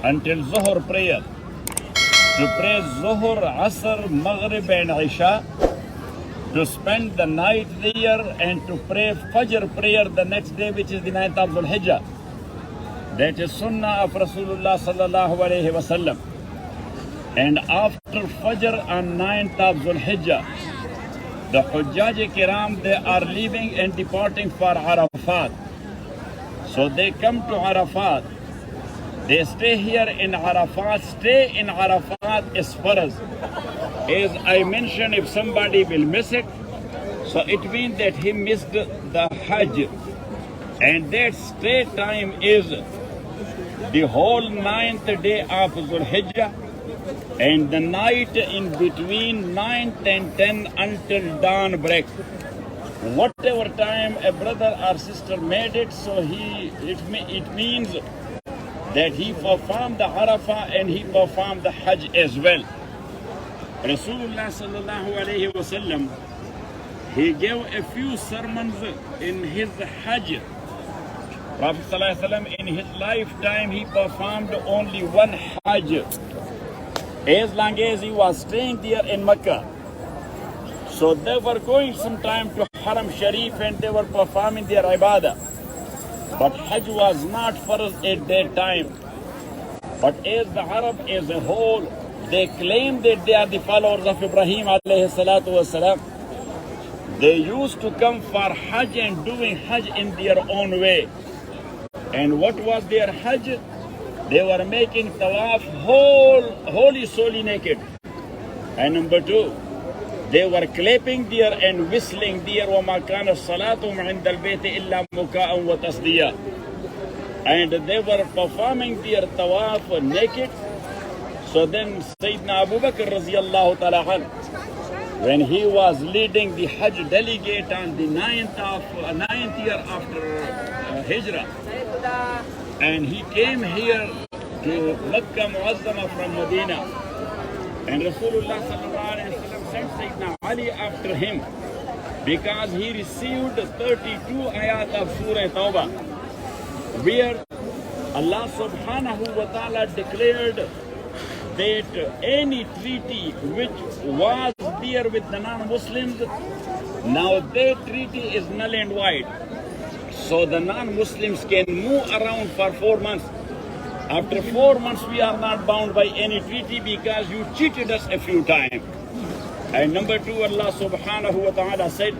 until Zuhr prayer. To pray Zuhr, Asr, Maghrib and Isha. To spend the night there and to pray Fajr prayer the next day, which is the 9th of Dhul Hijjah. That is Sunnah of Rasulullah sallallahu alayhi wa sallam. And after Fajr on 9th of Dhul Hijjah, the Hujjaj Kiram, they are leaving and departing for Arafat. So they come to Arafat. They stay here in Arafat. Stay in Arafat is farz. As I mentioned, if somebody will miss it, so it means that he missed the Hajj. And that stay time is the whole 9th day of Dhul Hijjah and the night in between 9th and 10 until dawn break. Whatever time a brother or sister made it, so it means that he performed the Arafah and he performed the Hajj as well. Rasulullah sallallahu alayhi wa sallam, he gave a few sermons in his Hajj. Prophet sallallahu alayhi wa sallam, in his lifetime, he performed only one Hajj. As long as he was staying there in Mecca. So they were going sometime to Haram Sharif and they were performing their ibadah. But Hajj was not farz at that time. But as the Arab as a whole, they claim that they are the followers of Ibrahim alayhi salatu wasalam. They used to come for Hajj and doing Hajj in their own way. And what was their Hajj? They were making tawaf wholly solely naked. And number two, they were clapping there and whistling there. وَمَا كَانَ الصَّلَاةُ عِنْدَ الْبَيْتِ إِلَّا مُكَاءً وَتَصْدِيًّا. And they were performing their tawaf naked. So then Sayyidina Abu Bakr radiyallahu ta'ala anhu, when he was leading the Hajj delegate on the 9th year after Hijrah, and he came here to Makkah Muazzama from Medina, and Rasulullah sallallahu alayhi wa sallam sent Sayyidina Ali after him because he received 32 ayat of Surah Tawbah, where Allah subhanahu wa ta'ala declared that any treaty which was there with the non-Muslims, now that treaty is null and void. So the non-Muslims can move around for 4 months. After 4 months, we are not bound by any treaty because you cheated us a few times. And number two, Allah subhanahu wa ta'ala said,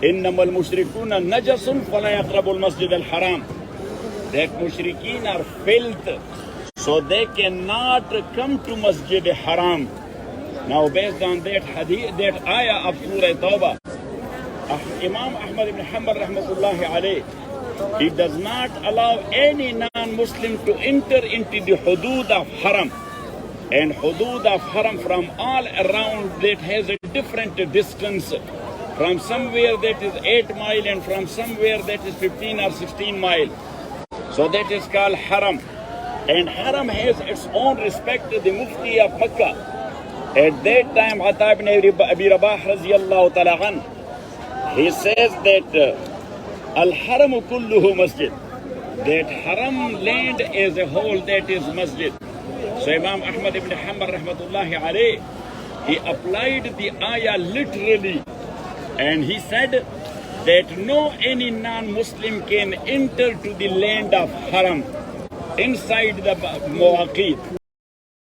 إِنَّمَا الْمُشْرِكُونَ نَجَسٌ فَلَا يَقْرَبُوا الْمَسْجِدَ الْحَرَامِ. That mushrikeen are filth, so they cannot come to Masjid Haram. Now based on that hadith, that ayah of Surah Tawbah, Imam Ahmad ibn Hanbal rahmatullahi alayh, he does not allow any non-Muslim to enter into the hudud of Haram. And hudud of Haram from all around that has a different distance. From somewhere that is 8 miles and from somewhere that is 15 or 16 miles. So that is called Haram. And Haram has its own respect to the Mufti of Makkah. At that time, Ata ibn Abi Rabah radiyallahu ta'ala anhu, he says that Al-Haramu kulluhu masjid. That Haram land as a whole, that is masjid. So Imam Ahmad ibn Hanbal rahmatullahi alayh, he applied the ayah literally. And he said that no any non-Muslim can enter to the land of Haram inside the Muwaqit.